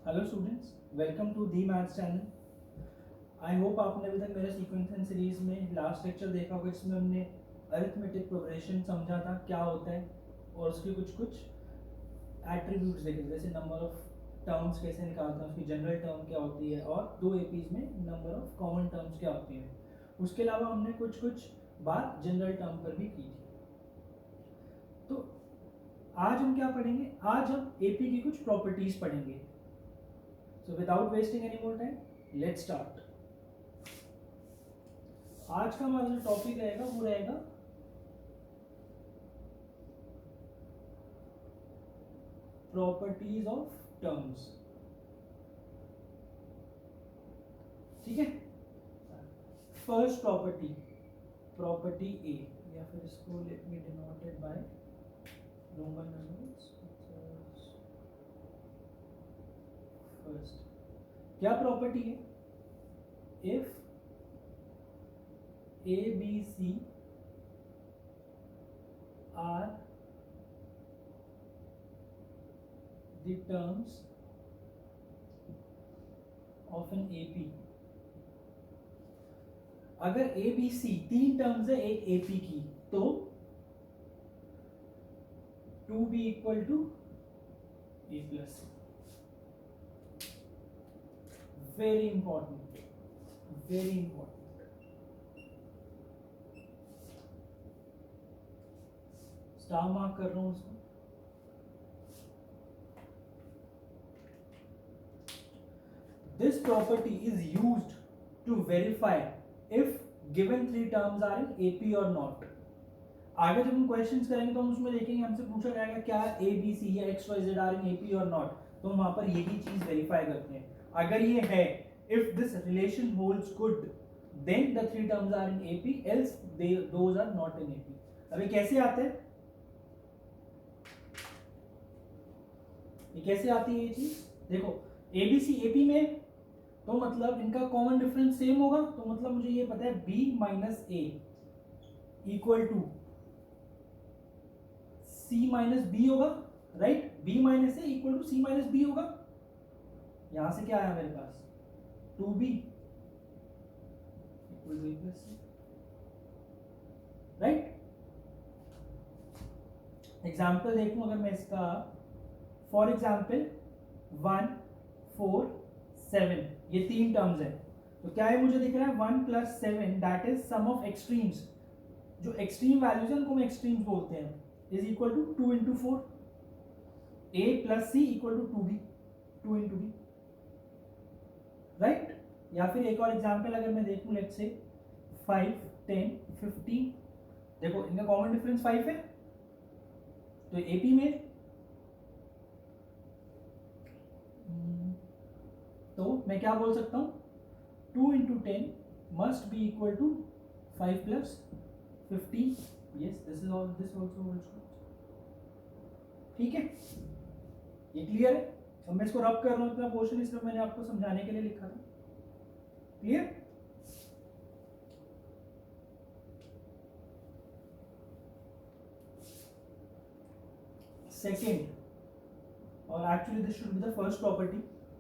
Hello students, welcome to the maths channel. I hope आपने अभी तक मेरे सीक्वेंसिंग सीरीज में लास्ट लेक्चर देखा होगा, जिसमें हमने अरिथमेटिक प्रोग्रेशन समझा था क्या होता है और उसके कुछ कुछ एट्रीब्यूट्स देखे थे, जैसे नंबर ऑफ टर्म्स कैसे निकालते हैं, उसकी जनरल टर्म क्या होती है और दो एपीज में नंबर ऑफ कॉमन टर्म्स क्या होती है। उसके अलावा हमने कुछ कुछ बात जनरल टर्म पर भी की थी। तो आज हम क्या पढ़ेंगे? आज हम एपी की कुछ प्रॉपर्टीज पढ़ेंगे। So without wasting any more time, let's start. आज का हमारा जो टॉपिक रहेगा वो रहेगा प्रॉपर्टीज ऑफ टर्म्स। ठीक है, फर्स्ट प्रॉपर्टी, प्रॉपर्टी ए, या फिर इसको let me denoted by Roman numbers. First क्या प्रॉपर्टी है? If A, B, C are the terms of an AP, अगर A, B, C तीन टर्म्स है एक AP की, तो 2B equal to A plus. Very important, very important. Star mark कर रहा हूं उसको। This property is used to verify if given three terms are in AP or not. आगे जब हम क्वेश्चंस करेंगे तो हम उसमें देखेंगे, हमसे पूछा जाएगा क्या ए बी सी या x y z are in AP or not, तो हम वहां पर यही चीज वेरीफाई करते हैं। अगर ये है, if this relation holds good, then the three terms are in AP, else those are not in AP. अभी कैसे आते हैं, ये कैसे आती है ये चीज? देखो, एबीसी एपी में, तो मतलब इनका कॉमन डिफरेंस सेम होगा, तो मतलब मुझे ये पता है b minus a equal to c minus b होगा, right? B minus a equal to c minus b होगा। यहां से क्या आया मेरे पास? 2b equal to a plus c, right? Example देखूं अगर मैं इसका, फॉर एग्जाम्पल 1 4 7, ये तीन टर्म्स है, तो क्या है मुझे दिख रहा है 1 plus 7 that is sum of extremes. जो एक्सट्रीम वैल्यूज है उनको हम एक्सट्रीम्स बोलते हैं, is equal to 2 into 4, a plus c equal to 2b, 2 into b, right? या फिर एक और एग्जाम्पल अगर मैं देखूं, लेट्स से 5 10 15, देखो इनका कॉमन डिफरेंस 5 है, तो एपी में तो मैं क्या बोल सकता हूं, 2 into 10 must be equal to 5 plus 15। Yes, this is all, this also holds true. ठीक है, ये क्लियर है? अब मैं इसको रब कर रहा हूं, इतना पोर्शन इसमें मैंने आपको समझाने के लिए लिखा था। क्लियर? सेकेंड, और actually this should be the first property,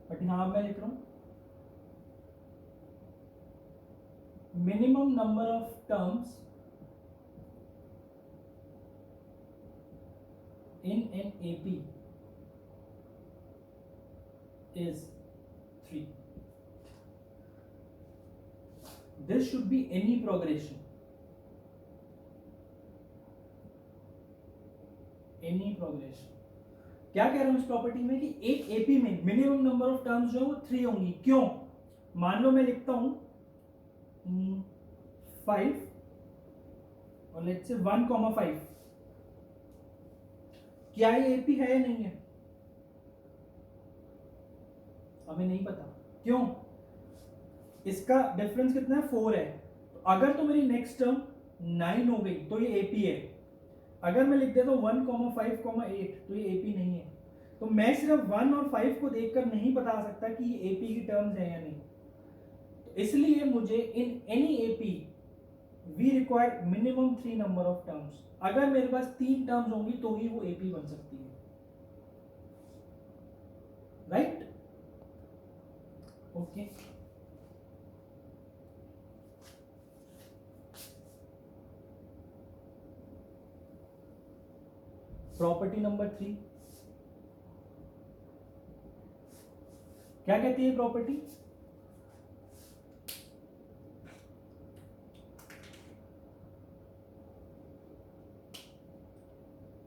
but यहां मैं लिख रहा हूं minimum number of terms in an AP is 3. This should be any progression. Any progression. क्या कह रहा हूं इस प्रॉपर्टी में कि एक एपी में मिनिमम नंबर ऑफ टर्म्स जो है वो 3 होंगी। क्यों? मान लो मैं लिखता हूं 5 और लेट्स से 1,5, क्या ये एपी है या नहीं है? हमें नहीं पता। क्यों? इसका डिफरेंस कितना है? 4 है। तो अगर तो मेरी नेक्स्ट टर्म 9 हो गई तो ये एपी है। अगर मैं लिख देता हूं 1,5,8 तो ये एपी नहीं है। तो मैं सिर्फ 1 और 5 को देखकर नहीं बता सकता कि ये एपी की टर्म्स है या नहीं। तो इसलिए मुझे in any AP we require minimum 3 number of terms. अगर मेरे पास 3 टर्म्स होंगी तो ही वो एपी बन सकती है, राइट? ओके, प्रॉपर्टी नंबर 3 क्या कहती है property?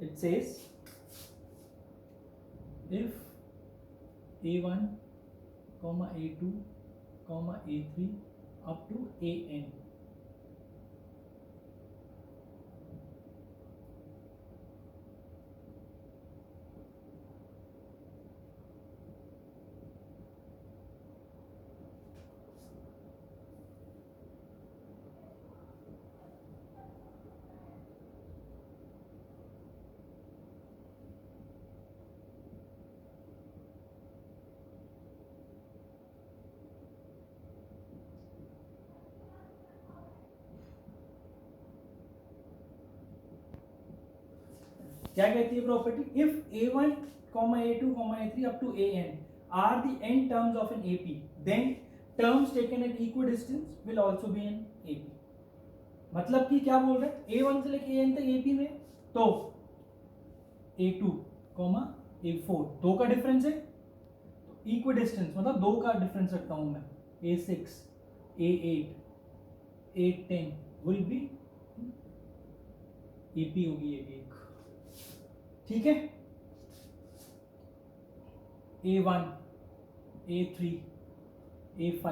It says if a1 comma a2 comma a3 up to an क्या कहती है property? If a1 a2 a3 up to an are the n terms of an AP, then terms taken at equidistance will also be an AP. मतलब कि क्या बोल रहे हैं? a1 से लेके an तक AP में, तो a2 a4 दो का डिफरेंस है, तो इक्विडिस्टेंस मतलब दो का डिफरेंस रखता हूं मैं, a6 a8 a10 will be AP होगी ये भी एक, ठीक है। A1 A3 A5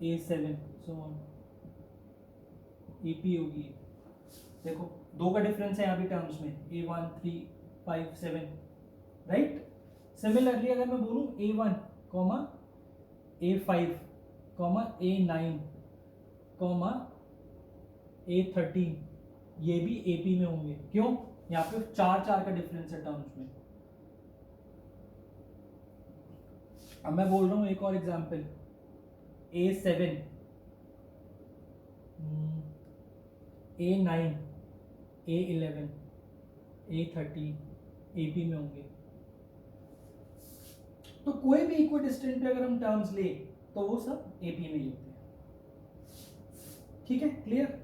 A7 so on AP होगी। देखो दो का डिफरेंस है यहाँ भी टर्म्स में, A1 3 5 7, राइट। सिमिलरली अगर मैं बोलूँ A1 A5 A9 A13, ये भी AP में होंगे। क्यों? यहाँ पे चार का डिफरेंस है टर्म्स में। अब मैं बोल रहा हूँ एक और example, A7 A9 A11 A13 AP में होंगे। तो कोई भी इक्विडिस्टेंट पे अगर हम टर्म्स ले तो वो सब AP में ही होते हैं, ठीक है, क्लियर।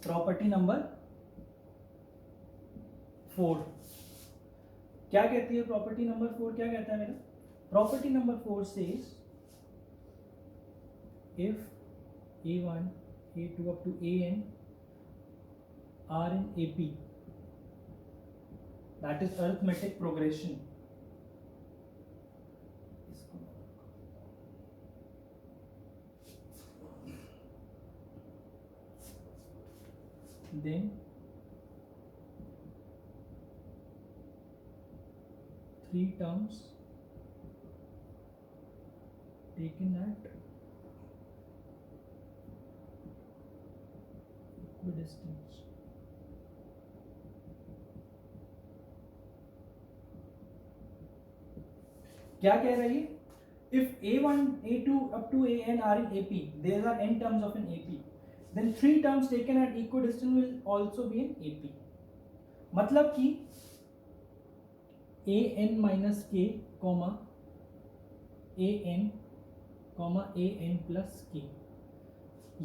प्रॉपर्टी नंबर 4 क्या कहती है? प्रॉपर्टी नंबर 4 क्या कहता है मेरा? Property number 4 says if a1 a2 up to an are in AP, that is arithmetic progression, then three terms taken at equidistance क्या कह रही है? If a1 a2 up to an are in AP, there are n terms of an AP, then three terms taken at equidistant will also be in AP। मतलब कि an minus k comma an plus k,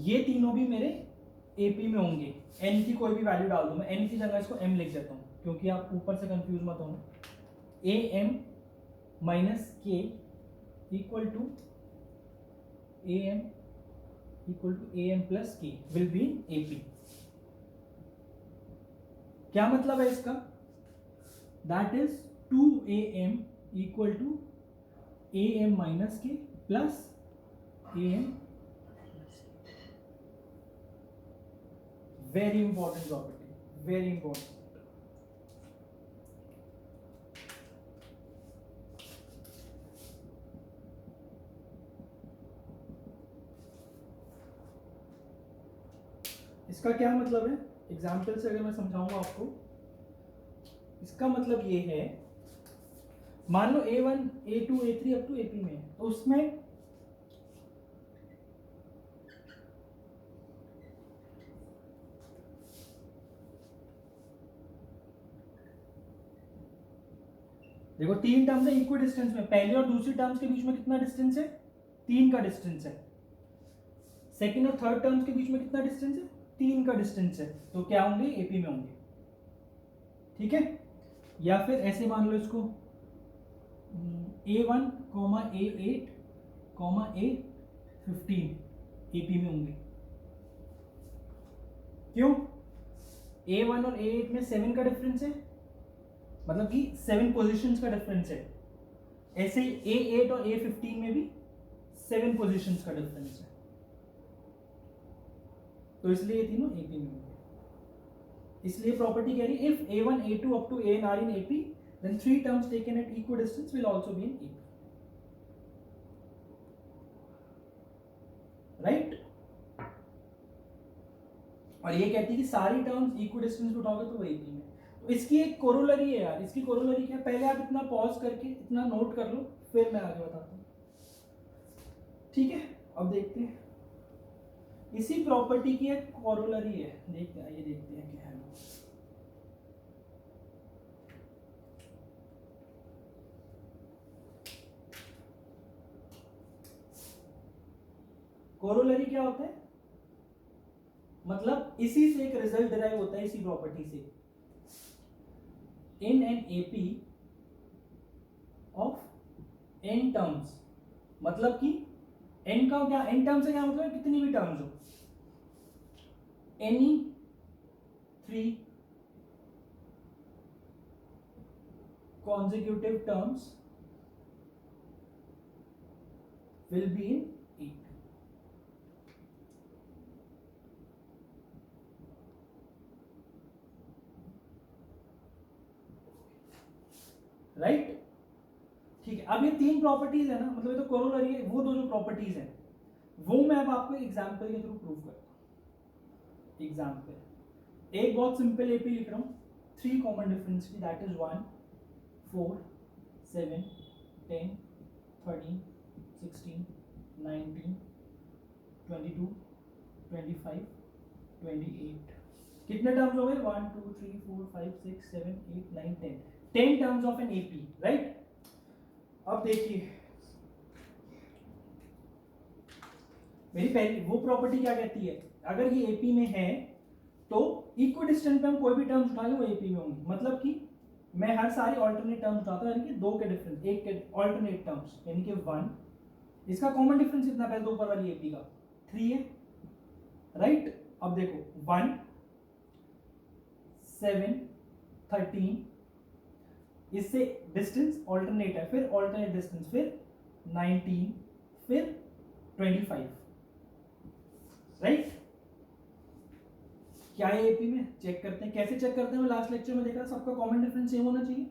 ये तीनों भी मेरे AP में होंगे। n की कोई भी वैल्यू डाल दूं, मैं n की जगह इसको m लिख देता हूँ क्योंकि आप ऊपर से कंफ्यूज मत होना। am minus k equal to am plus k will be in AP। क्या मतलब है इसका? That is 2am equal to am minus k plus am। very important property, very important। इसका क्या मतलब है? एग्जाम्पल से अगर मैं समझाऊंगा आपको, इसका मतलब ये है, मान लो A1 A2 A3 up to AP में है, तो उसमें देखो तीन टर्म्स है इक्वल डिस्टेंस में, पहले और दूसरी टर्म्स के बीच में कितना डिस्टेंस है, 3 का डिस्टेंस है। सेकंड और थर्ड टर्म्स के बीच में कितना डिस्टेंस है, 3 का डिस्टेंस है। तो क्या होंगे, एपी में होंगे। ठीक है, या फिर ऐसे मान लो इसको A1, A8, A15 एपी में होंगे। क्यों, A1 और A8 में 7 का डिफरेंस है, मतलब कि 7 पोजीशंस का डिफरेंस है। ऐसे ही A8 और A15 में भी 7 पोजीशंस का डिफरेंस है, तो इसलिए ये तीनों एपी में होंगे। इसलिए प्रॉपर्टी कह रही है if A1, A2 up to AN are in AP, then 3 terms taken at equidistance will also be in AP. Right? और ये कहती है कि सारी टर्म्स इक्विडिस्टेंस उठाओगे तो वो एपी में। तो इसकी एक कोरोलरी है यार, इसकी कोरोलरी क्या है, पहले आप इतना पॉज करके इतना नोट कर लो, फिर मैं आगे बताता हूँ। ठीक है, अब देखते हैं इसी प्रॉपर्टी की एक कोरोलरी है, देखते हैं, ये देखते हैं क्या है। कोरोलरी क्या होता है, मतलब इसी से एक रिजल्ट डिराइव होता है, इसी प्रॉपर्टी से। इन an AP of n terms, मतलब कि n का क्या, n टर्म्स से क्या मतलब, कितनी भी टर्म्स हो, any 3 consecutive terms will be in AP. Right? ठीक है, अब ये 3 प्रॉपर्टीज है ना, मतलब ये तो कोरोलरी है, वो दो जो प्रॉपर्टीज है वो मैं अब आपको एग्जांपल के थ्रू प्रूव करता हूं। एग्जांपल एक बहुत सिंपल एपी लिख रहा हूं, 3 कॉमन डिफरेंस की, दैट इज 1, 4, 7, 10, 13, 16, 19, 22, 25, 28। कितने टर्म्स हो गए, 1, 2, 3, 4, 5, 6, 7, 8, 9, 10, 10 terms of an AP. Right? अब देखिए मेरी पहली वो प्रॉपर्टी क्या कहती है, अगर ये एपी में है तो इक्विडिस्टेंट पे हम कोई भी टर्म्स उठा लें वो एपी में होंगी। मतलब कि मैं हर सारी ऑल्टरनेट टर्म्स उठाता हूं, यानी कि 2 के डिफरेंस, एक के ऑल्टरनेट टर्म्स, यानी कि 1, इसका कॉमन डिफरेंस कितना, पहले तो ऊपर वाली एपी का 3 है। राइट? अब देखो 1, 7, 13, इससे डिस्टेंस ऑल्टरनेट है, फिर ऑल्टरनेट डिस्टेंस, फिर 19, फिर 25। राइट? क्या है एपी में, चेक करते हैं, कैसे चेक करते हैं, मैं लास्ट लेक्चर में देखा सबका कॉमन डिफरेंस सेम होना चाहिए।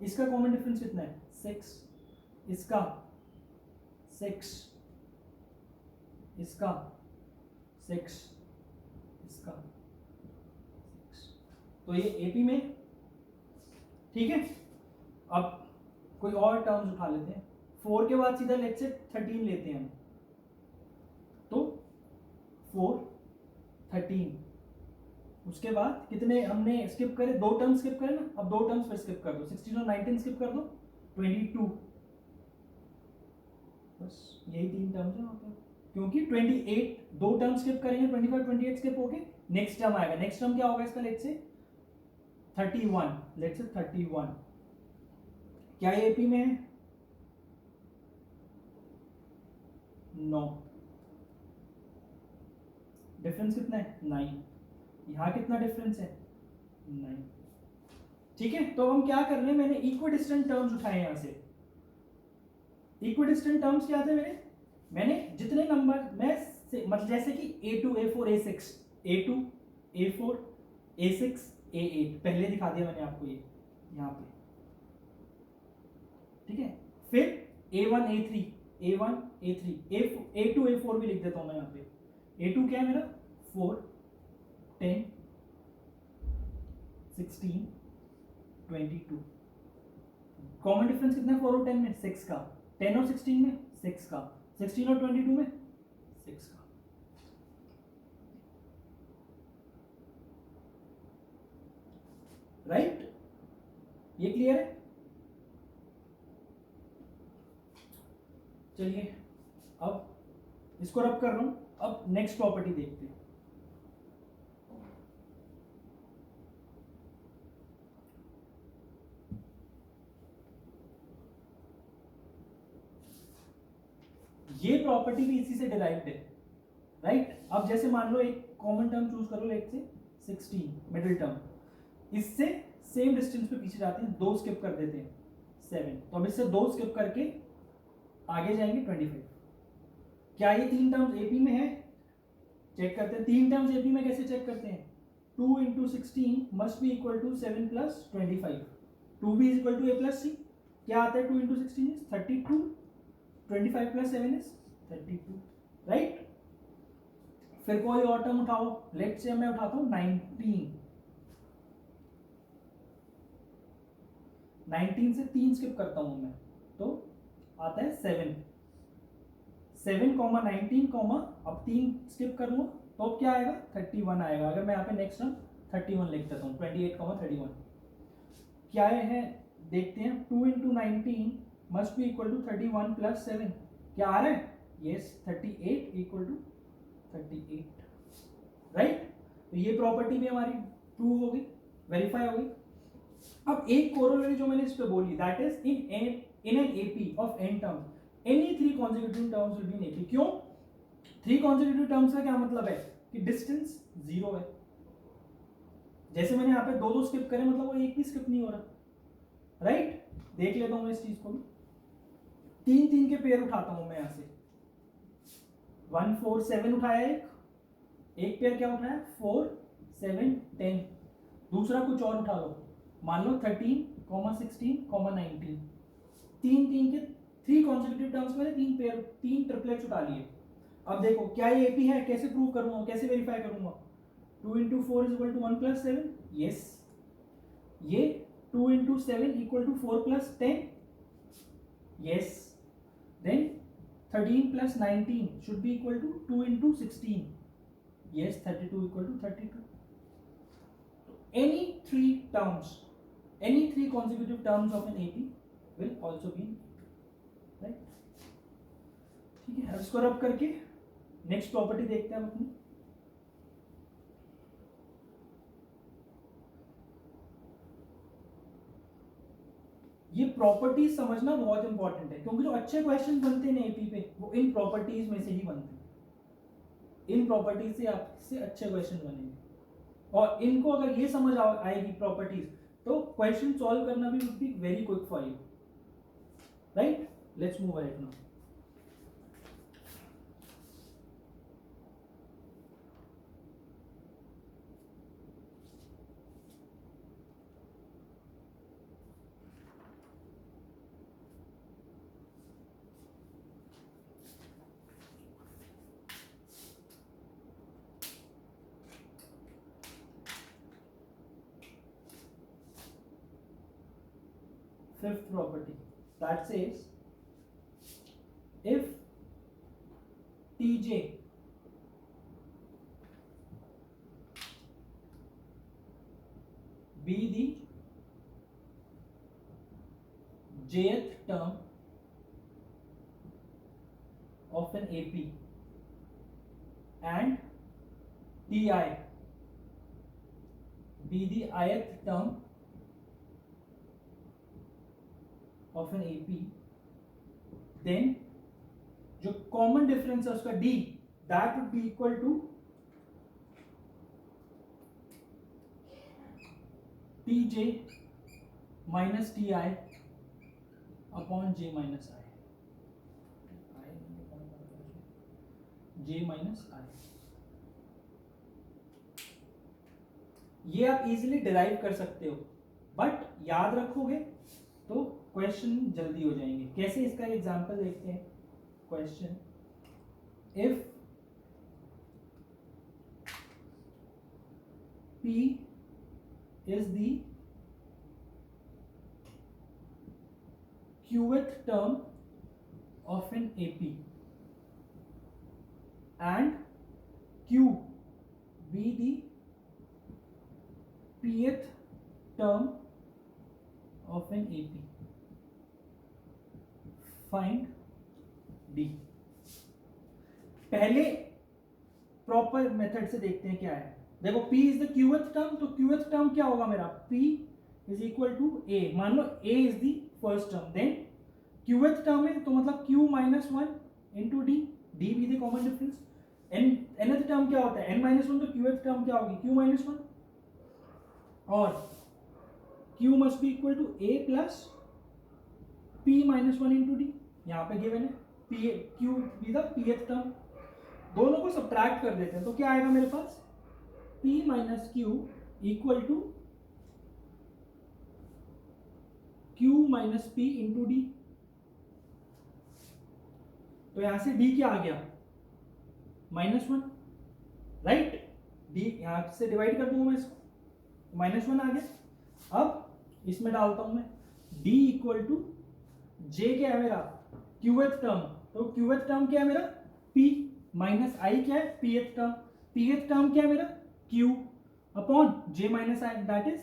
इसका कॉमन डिफरेंस कितना है, 6, इसका 6, इसका 6, इसका 6, तो ये एपी में। ठीक है, अब कोई और टर्म्स उठा लेते हैं, 4 के बाद सीधा लेट्स से 13 लेते हैं हम, तो 4, 13, उसके बाद कितने हमने स्किप करे, 2 टर्म स्किप करे ना, अब 2 टर्म्स फिर स्किप कर दो, 16 और 19 स्किप कर दो, 22, बस यही 3 टर्म्स है वहां पर, क्योंकि 28 2 टर्म स्किप करेंगे, 25, 28 स्किप हो गए, नेक्स्ट टर्म आएगा, नेक्स्ट टर्म क्या होगा इसका, लेट्स से 31, लेट्स से 31। क्या ये एपी में है, 9, डिफरेंस कितना है, 9, यहां कितना डिफरेंस है, 9। ठीक है, तो हम क्या कर रहे हैं, मैंने इक्विडिस्टेंट टर्म्स उठाए यहां से। इक्विडिस्टेंट टर्म्स क्या थे मैंने जितने नंबर मैं मतलब जैसे कि A2, A4, A6, A2, A4, A6, A8 पहले दिखा दिया मैंने आपको ये यहां पे। ठीक है, फिर A1, A3, A1, A3, A2, A4 भी लिख देता हूं मैं यहां पे। A2 क्या है मेरा, 4, 10, 16, 22। कॉमन डिफरेंस कितना है 4 और 10 में, 6 का, 10 और 16 में 6 का, 16 और 22 में 6 का। राइट? ये क्लियर है? चलिए अब इसको रब कर रहा हूं, अब नेक्स्ट प्रॉपर्टी देखते हैं। ये प्रॉपर्टी भी इसी से डिराइव्ड है, राइट। अब जैसे मान लो एक कॉमन टर्म चूज करो, लेट से 16 मिडिल टर्म, इससे सेम डिस्टेंस पे पीछे जाते हैं, 2 स्किप कर देते हैं 7, तो अब इससे 2 स्किप करके आगे जाएंगे 25। क्या ये 3 टर्म्स एपी में है? चेक करते हैं 3 टर्म्स एपी में कैसे चेक करते हैं। 2 into 16 must be equal to 7 plus 25, 2b is equal to a plus c. क्या आता है 2 into 16 is 32, 25 plus 7 is 32, right. फिर कोई और टर्म उठाओ, लेट से मैं उठाता हूं 19 से 3 स्किप करता हूं मैं, तो आता है 7, 7, 19, अब 3 स्किप करूंगा तो अब क्या आएगा 31 आएगा। अगर मैं यहाँ पे नेक्स्ट टर्म 31 लिख देता हूँ, 28, 31 क्या है देखते हैं। 2 into 19 must be equal to 31 plus 7, क्या आ रहा है, यस 38 इक्वल टू 38, राइट। तो ये प्रॉपर्टी भी हमारी प्रूव हो गई, वेरीफाई हो गई। अब एक कोरोलरी जो मैंने इस पे बोली, that is in an AP of n terms any 3 consecutive terms will be in AP। क्यों 3 consecutive terms का क्या मतलब है कि डिस्टेंस 0 है। जैसे मैंने यहाँ पे 2 स्किप करे, मतलब वो एक भी स्किप नहीं हो रहा, राइट। देख लेता हूं मैं इस चीज को भी, 3 के पेयर उठाता हूं मैं यहां से, 1 4 7 उठाया, एक पेयर क्या उठाया 4 7 10, दूसरा कुछ और उठा लो, मान लो 13, 16, 19, 3 के 3 कॉन्सेक्यूटिव टर्म्स में 3 ट्रिपलेट्स उठा लिए। अब देखो क्या ये एपी है, कैसे प्रूव करूंगा, कैसे वेरीफाई करूंगा। 2 into 4 is equal to 1 plus 7, yes. ये 2 into 7 equal to 4 plus 10, yes. Then 13 plus 19 should be equal to 2 into 16, yes 32 equal to 32। Any 3 terms, any 3 consecutive terms of an AP will also be right। ठीक है, अब इसको रब करके next property देखते हैं हम अपनी। ये प्रॉपर्टीज समझना बहुत इंपॉर्टेंट है, क्योंकि जो अच्छे क्वेश्चन बनते हैं एपी पे वो इन प्रॉपर्टीज में से ही बनते हैं। इन प्रॉपर्टीज से आपसे अच्छे क्वेश्चन बनेंगे, और इनको अगर ये समझ आएगी प्रॉपर्टीज, तो क्वेश्चन सॉल्व करना भी would be very quick for you, right. Let's move ahead now. Fifth property that says if Tj be the jth term of an AP and Ti be the ith term of an AP, then जो common difference है उसका D, that would be equal to Tj minus Ti upon J minus I, J minus I। ये आप easily derive कर सकते हो, but याद रखोगे तो क्वेश्चन जल्दी हो जाएंगे। कैसे, इसका एग्जांपल देखते हैं। Question, if P is the qth term of an AP and Q be the pth term of an AP, find d. पहले प्रॉपर मेथड से देखते हैं क्या है। देखो p is the qth term, तो क्यूएथ टर्म क्या होगा मेरा, p is equal to a। मान लो a is the first term, then qth term है तो मतलब q minus one into d, d भी the common difference. nth term क्या होता है n माइनस वन, तो क्यूएथ टर्म क्या होगी q माइनस वन, और q must be equal to a plus p minus one into d. यहाँ पे गिवन है p q be the pth term, दोनों को सब्ट्रैक्ट कर देते हैं तो क्या आएगा मेरे पास, p minus q equal to q minus p into d. तो यहां से d क्या आ गया माइनस वन, राइट, d यहां से डिवाइड कर दूंगा मैं इसको, माइनस वन आ गया। अब इसमें डालता हूं मैं d इक्वल टू j क्या है मेरा क्यूएथ टर्म, तो क्यूएथ टर्म क्या है मेरा p माइनस आई क्या है pth टर्म, pth टर्म क्या है मेरा q upon j minus i, that is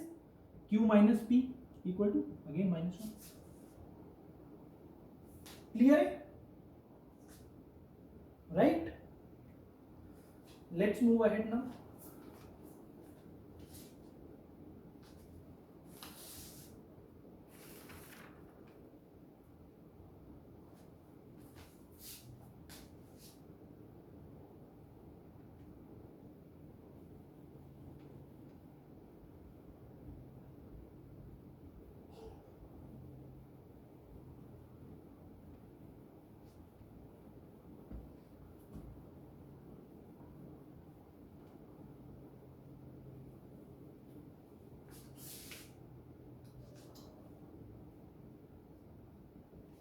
q minus p equal to again minus one. Clear है, right. Let's move ahead now.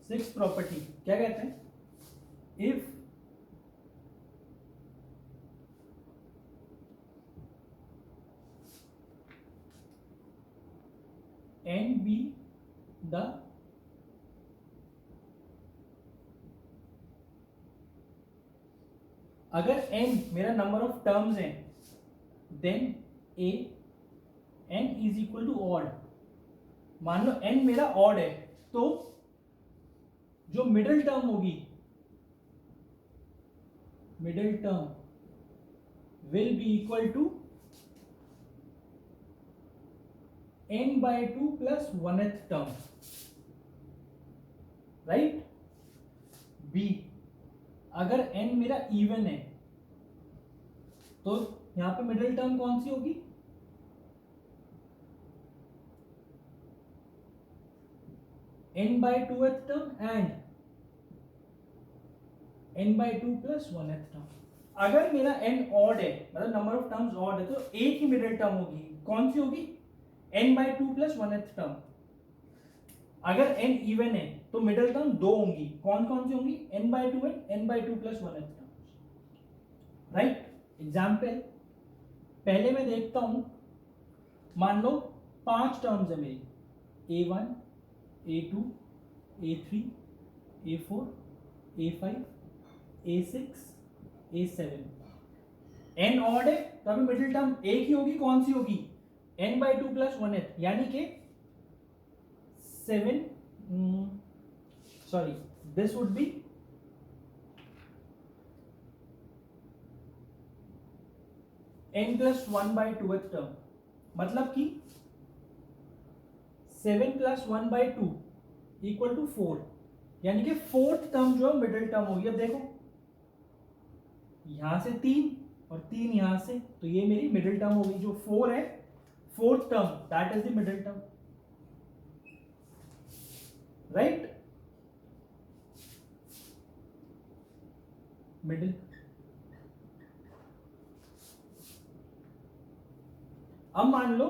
Six property क्या कहते हैं, इफ n बी द अगर n मेरा number of terms है then a n is equal to odd. मान लो n मेरा ऑड है तो जो मिडिल टर्म होगी, middle term will be equal to n by two plus वनथ term, right. b अगर n मेरा इवन है तो यहां पे मिडिल टर्म कौन सी होगी, n by two th term and n by two plus one th term. अगर मेरा n ऑड है मतलब नंबर ऑफ टर्म्स ऑड है तो एक ही मिडिल टर्म होगी, कौन सी होगी n by two plus one th term. अगर n इवन है तो मिडिल टर्म दो होंगी, कौन कौन सी होंगी n by to and n by two plus one th term, right. Example पहले मैं देखता हूं, मान लो 5 टर्म्स है मेरी a1 a2 a3 a4 a5 a6 a7, n odd है तो अभी मिडिल टर्म एक ही होगी, कौन सी होगी n by two plus one th, यानी कि 7 sorry this would be n plus one by two th term, मतलब कि 7 plus one by two equal to 4, यानी कि फोर्थ टर्म जो है मिडिल टर्म होगी। अब देखो यहां से 3 और 3 यहां से, तो ये मेरी मिडिल टर्म होगी, जो 4 है fourth term that is the middle term, right. Middle अब मान लो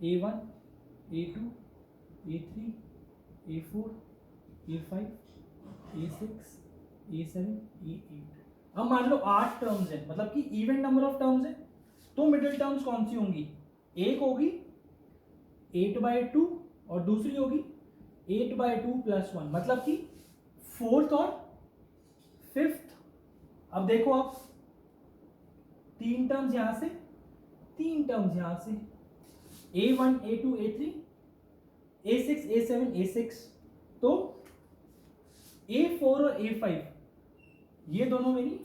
a1 a2 a3 a4 a5 a6 a7 a8। अब मान लो 8 टर्म्स है, मतलब कि इवन नंबर ऑफ टर्म्स है, तो मिडिल टर्म्स कौन सी होंगी, एक होगी 8 बाय टू और दूसरी होगी 8 बाय टू प्लस वन, मतलब कि फोर्थ और फिफ्थ। अब देखो आप 3 टर्म्स यहां से 3 टर्म्स यहां से a1 a2 a3 a6 a7 a6, तो A4 और A5 ये दोनों मेरी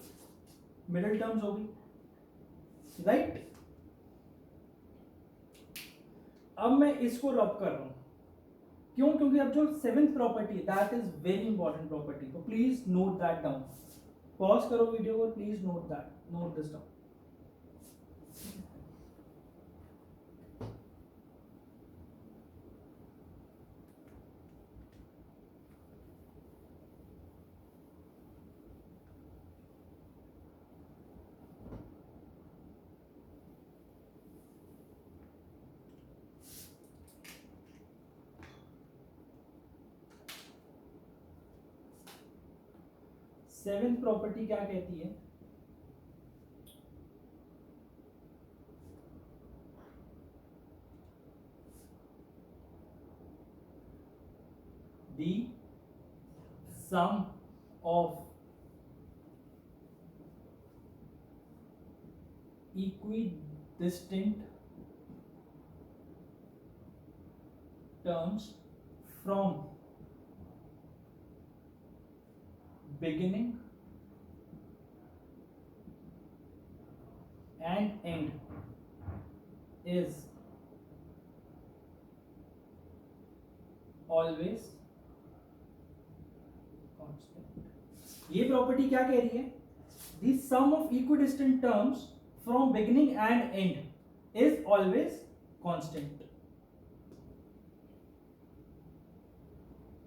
मिडिल टर्म्स हो गई, राइट। अब मैं इसको रब कर रहा हूं, क्यों? क्योंकि अब जो seventh property that is very important property, तो please note that down. Pause करो वीडियो को, please note this down. Seventh property क्या कहती है? The sum of equidistant terms from beginning and end is always constant. ये property क्या कह रही है? The sum of equidistant terms from beginning and end is always constant.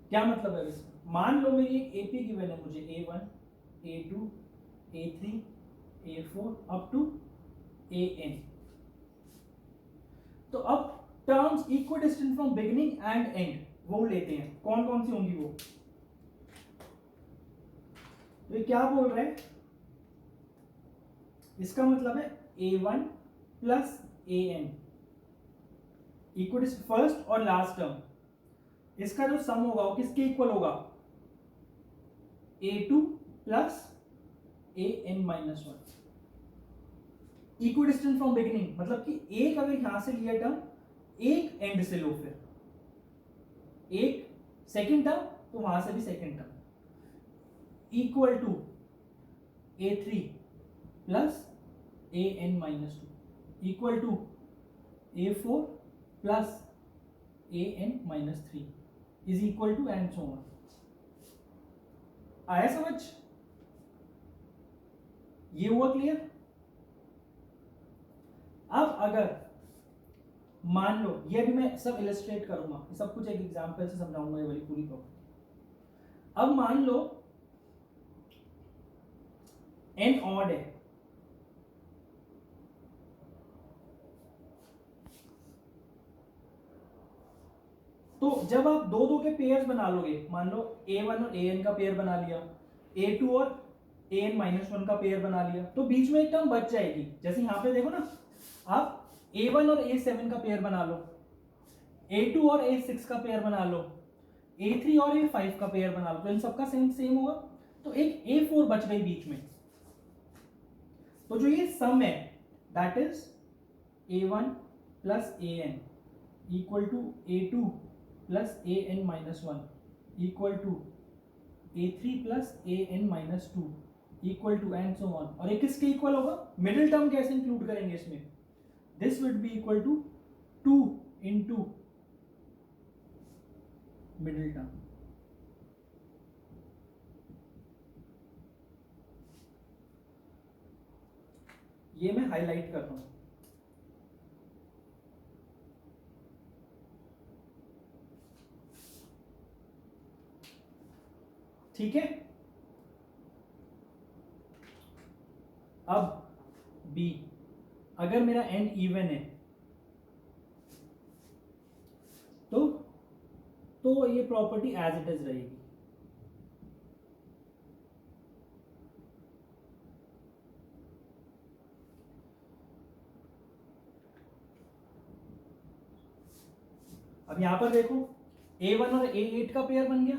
क्या मतलब है इसका? मान लो मेरी एक एपी गिवन है मुझे, A1, A2, A3, A4 up to AN। तो अब terms equidistant from beginning and end वो लेते हैं, कौन कौन सी होंगी वो? तो ये क्या बोल रहे हैं? इसका मतलब है A1 plus AN equidistant first और लास्ट टर्म, इसका जो सम होगा वो किसके इक्वल होगा? A2 plus AN minus 1। Equidistant from beginning मतलब कि एक अगर यहां से लिया टर्म, एक एंड से लो, फिर एक सेकेंड टर्म तो वहां से भी second term, equal to A3 plus AN minus 2 equal to A4 plus AN minus 3 is equal to and so on. आया समझ? ये हुआ क्लियर? अब अगर मान लो, ये अभी मैं सब इलस्ट्रेट करूंगा, सब कुछ एक एग्जांपल से समझाऊंगा ये वाली पूरी प्रॉपर्टी। अब मान लो n ऑड है, तो जब आप दो दो के पेयर्स बना लोगे, मान लो A1 और AN का पेयर बना लिया, A2 और AN माइनस 1 का पेयर बना लिया, तो बीच में एक टर्म बच जाएगी। जैसे यहां पे देखो ना, आप A1 और A7 का पेयर बना लो, A2 और A6 का पेयर बना लो, A3 और A5 का पेयर बना लो, तो इन सबका सेम होगा, तो एक A4 बच गई बीच में। तो जो ये सम है that is A1 plus AN equal to A2 plus AN minus 1 equal to A3 plus AN minus 2 equal to and so on. और ये किसके इक्वल होगा? मिडिल टर्म कैसे इंक्लूड करेंगे इसमें? This would be equal to 2 into middle term. ये मैं highlight कर रहा हूं, ठीक है। अब B, अगर मेरा एंड इवन है तो ये प्रॉपर्टी एज इट इज रहेगी। अब यहां पर देखो, A1 और A8 का पेयर बन गया,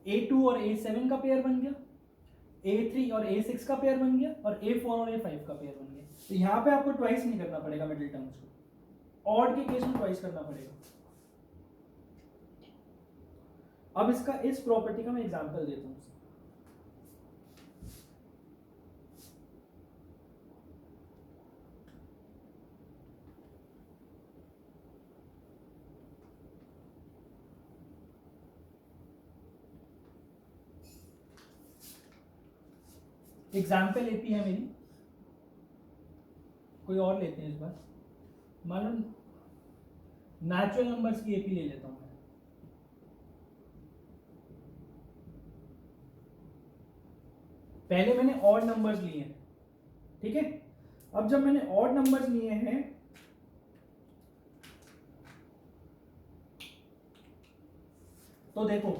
A2 और A7 का पेयर बन गया, A3 और A6 का पेयर बन गया, और A4 और A5 का पेयर बन गया। तो यहां पे आपको ट्वाइस नहीं करना पड़ेगा मिडिल टर्म्स को, ऑड के केस में ट्वाइस करना पड़ेगा। अब इसका इस प्रॉपर्टी का मैं एग्जांपल देता हूँ। एग्जाम्पल एपी है मेरी, कोई और लेते हैं इस बार। मान लो नेचुरल नंबर्स की एपी ले लेता हूं मैं। पहले मैंने ऑड नंबर्स लिए हैं, ठीक है। अब जब मैंने ऑड नंबर्स लिए हैं तो देखो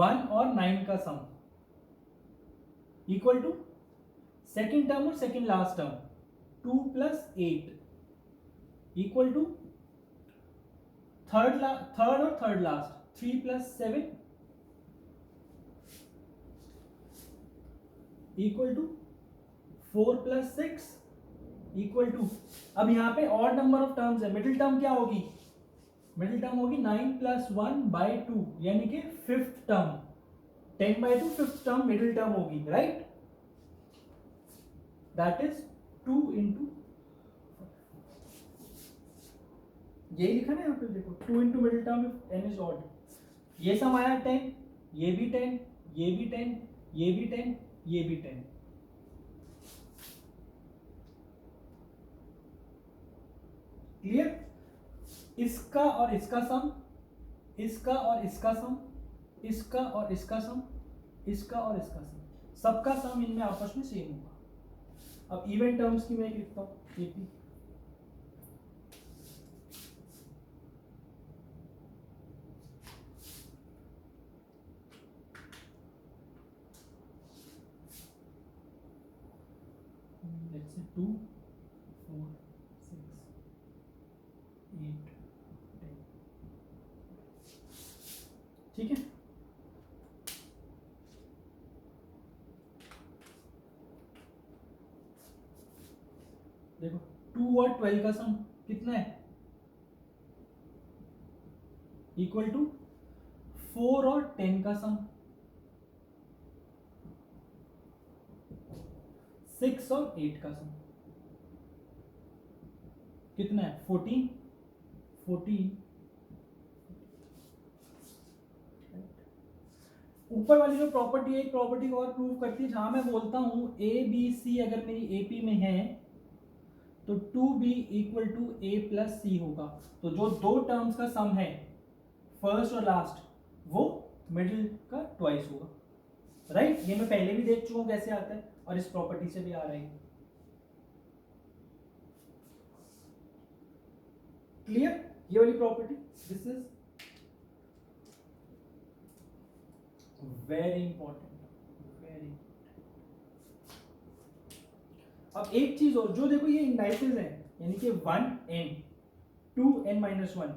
1 और 9 का sum equal to second term और second last term 2 + 8 equal to third और third last 3 + 7 equal to 4 + 6 equal to, अब यहां पे ऑड नंबर ऑफ टर्म्स है, मिडिल टर्म क्या होगी? मिडिल टर्म होगी 9 + 1/2 यानी कि fifth term, 10/2 fifth term middle term होगी, राइट। दैट इज 2 × यही लिखा ना यहाँ पे, देखो 2 × middle term if n is odd. ये सम आया 10, ये भी 10, ये भी 10, ये भी 10, ये भी 10। क्लियर? इसका और इसका सम, इसका और इसका सम, इसका और इसका सम, इसका और इसका सम, सबका सम इनमें आपस में सेम होगा। अब इवन टर्म्स की मैं लिखता हूं एपी। लेट्स से 2 4 6 8 10, ठीक है। देखो 2 और 12 का सम कितना है? इक्वल टू 4 और 10 का सम, 6 और 8 का सम कितना है? 14 14। ऊपर वाली जो प्रॉपर्टी है, एक प्रॉपर्टी को और प्रूव करती है, जहां मैं बोलता हूं ए बी सी अगर मेरी एपी में है तो 2b = a + c होगा। तो जो दो टर्म्स का सम है फर्स्ट और लास्ट, वो मिडिल का ट्वाइस होगा, राइट। ये मैं पहले भी देख चुका हूं कैसे आता है, और इस प्रॉपर्टी से भी आ रहा है। क्लियर? ये वाली property, this is very important, very. अब एक चीज और, जो देखो ये इंडाइसेस हैं, यानी कि 1n 2n-1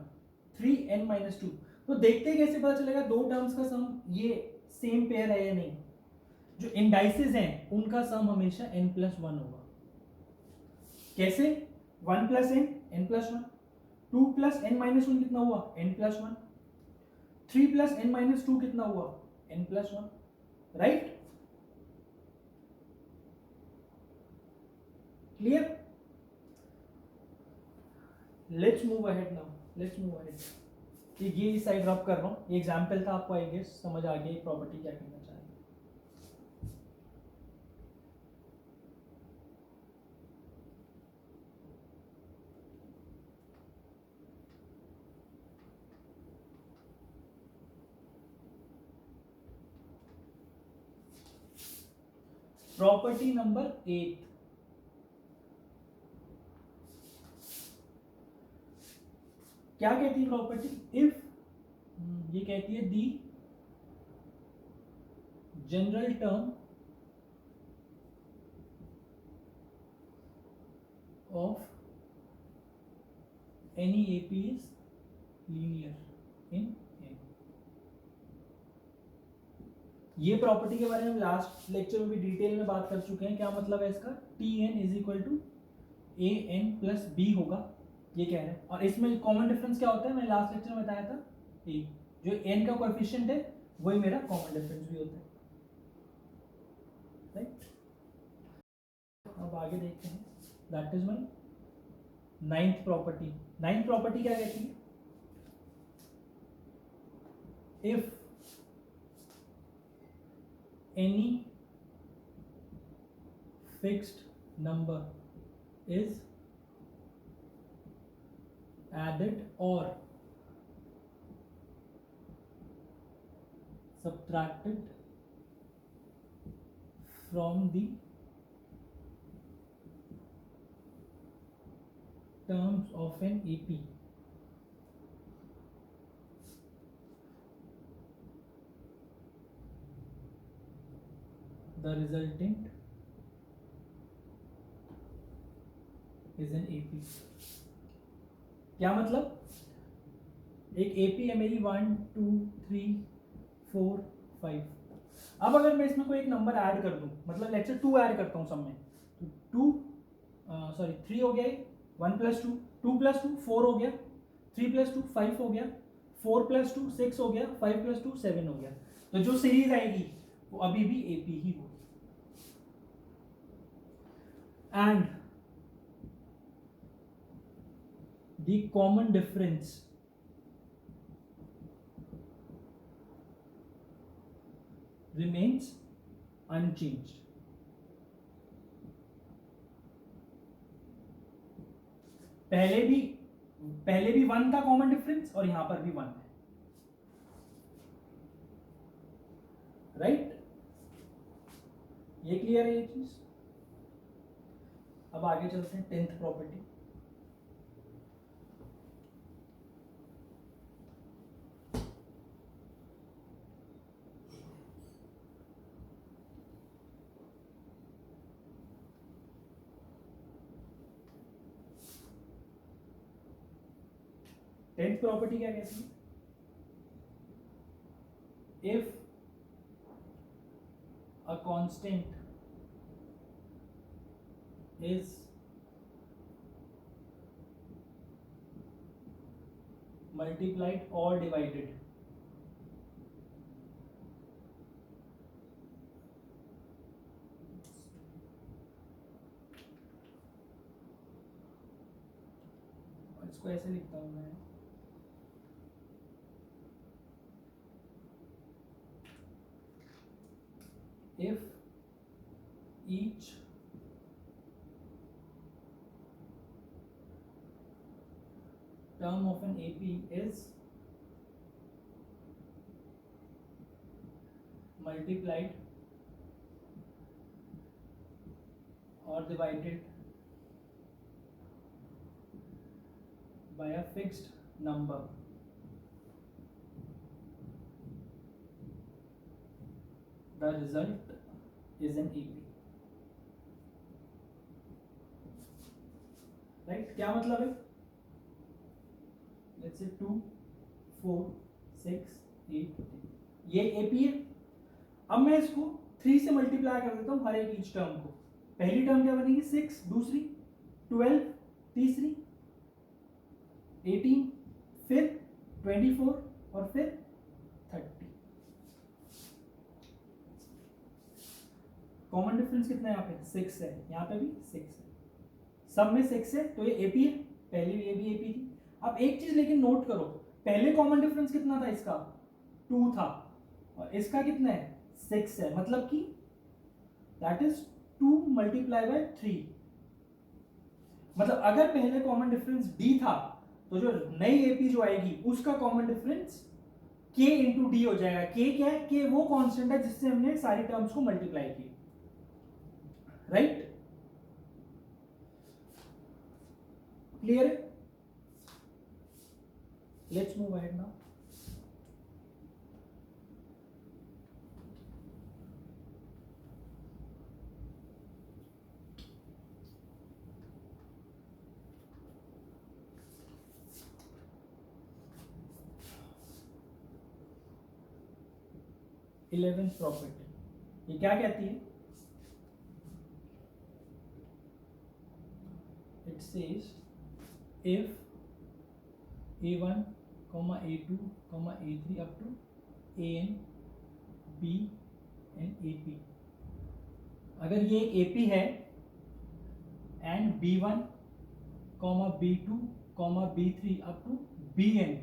3n-2, तो देखते हैं कैसे पता चलेगा दो टर्म्स का सम ये सेम पेयर है या नहीं। जो इंडाइसेस हैं उनका सम हमेशा n+1 होगा। कैसे? 1 + n n+1, 2 + n-1 कितना हुआ? n+1, 3 + n-2 कितना हुआ? n+1, right. Clear? Let's move ahead now, let's move ahead. ये इस साइड रब कर रहा हूं, ये एग्जांपल था, आपको आई गेस समझ आ गया प्रॉपर्टी क्या कहना चाह रही है। प्रॉपर्टी नंबर 8, क्या कहती है प्रॉपर्टी? इफ, ये कहती है the general term of any AP is linear in n. ये प्रॉपर्टी के बारे में हम लास्ट लेक्चर में भी डिटेल में बात कर चुके हैं। क्या मतलब है इसका? Tn = an + b होगा, ये कह रहे हैं। और इसमें कॉमन डिफरेंस क्या होता है? मैं लास्ट लेक्चर में बताया था, a। जो n का कोएफिशिएंट है वही मेरा कॉमन डिफरेंस भी होता है, राइट। अब आगे देखते हैं, that is my ninth property. Ninth property क्या कहती है? If any fixed number is added or subtracted from the terms of an AP, the resultant is an AP। क्या मतलब? एक AP है मेरी 1 2 3 4 5। अब अगर मैं इसमें कोई एक नंबर ऐड कर दूं, मतलब लेट्स से 2 ऐड करता हूं सब में, तो 3 हो गया, 1 + 2 2 + 2 4 हो गया, 3 + 2 5 हो गया, 4 + 2 6 हो गया, 5 + 2 7 हो गया। तो जो सीरीज आएगी वो अभी भी AP ही होगी। And the common difference remains unchanged। पहले भी 1 था कॉमन डिफरेंस और यहां पर भी 1 है, राइट। ये क्लियर है ये चीज? अब आगे चलते हैं 10th प्रॉपर्टी। टेंथ प्रॉपर्टी क्या कहती है? If a constant is multiplied और डिवाइडेड इसको ऐसे लिखता हूं मैं, if each term of an AP is multiplied or divided by a fixed number, the result is an AP, right. क्या मतलब है? लेट्स से 2 4 6 8 ये AP है। अब मैं इसको 3 से मल्टीप्लाई कर देता हूं हर एक ईच टर्म को। पहली टर्म क्या बनेगी? 6, दूसरी 12, तीसरी 18, फिर 24 और फिर 30। कॉमन डिफरेंस कितना है यहाँ पे? 6 है, यहाँ पे भी 6 है, सब में 6 है, तो ये AP है। पहले ये भी AP थी। अब एक चीज लेकिन नोट करो, पहले कॉमन डिफरेंस कितना था? इसका 2 था और इसका कितना है? 6 है, मतलब कि दैट इज 2 × 3। मतलब अगर पहले कॉमन डिफरेंस D था तो जो नई AP जो आएगी उसका कॉमन डिफरेंस K × D हो जाएगा। K क्या है? K वो कांस्टेंट है जिससे हमने सारी टर्म्स को मल्टीप्लाई किया, राइट। क्लियर है? Let's move ahead now. Eleventh property, ये क्या कहती है? It says if A1 A2, A3 up to AN, B and AP। अगर ये एक AP है and B1, B2, B3 up to BN,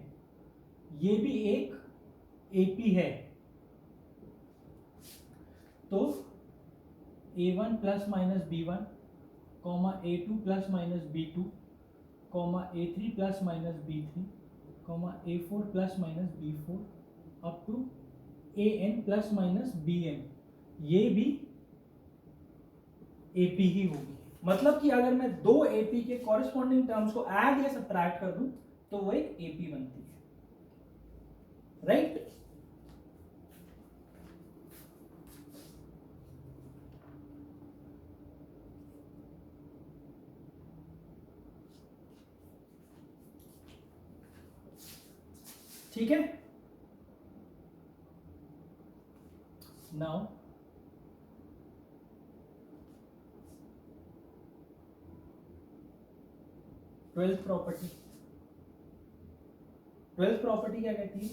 ये भी एक AP है, तो A1 plus minus B1, A2 plus minus B2, A3 plus minus B3, A4 plus minus B4 up to AN plus minus BN, ये भी AP ही होगी। मतलब कि अगर मैं दो AP के कॉरेस्पॉन्डिंग टर्म्स को ऐड या सब्ट्रैक्ट कर दूं तो वो एक AP बनती है, राइट? ठीक है। नाउ ट्वेल्थ प्रॉपर्टी क्या कहती है?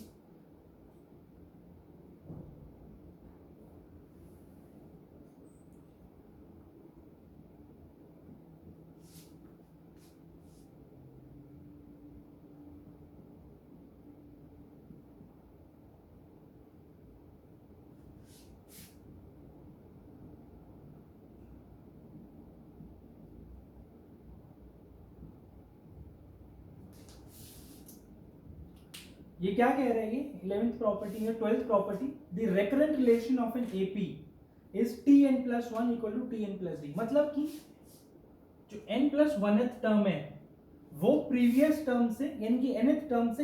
ये क्या कह रहे हैं? ये 11th प्रॉपर्टी है, 12th property, the recurrent relation of an AP is Tn+1 equal to Tn+d। मतलब कि जो n+1th टर्म है वो प्रीवियस टर्म से यानी कि nth टर्म से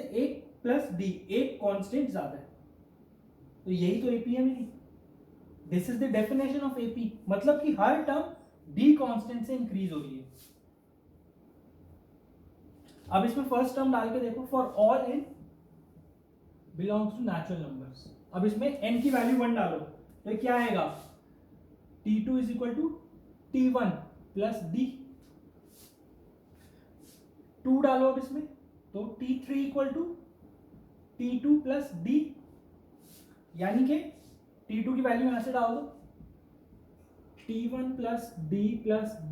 1+d, एक कांस्टेंट ज्यादा है, तो यही तो एपी है मेरी। This is the definition of AP, मतलब कि हर टर्म d कांस्टेंट से इंक्रीज हो रही है। अब इसमें फर्स्ट टर्म डाल के देखो, for all n belongs to natural numbers. अब इसमें n की वैल्यू 1 डालो तो क्या आएगा? T2 is equal to T1 plus d। 2 डालो अब इसमें तो T3 equal to T2 plus d, यानी कि T2 की वैल्यू यहां से डाल दो, T1 plus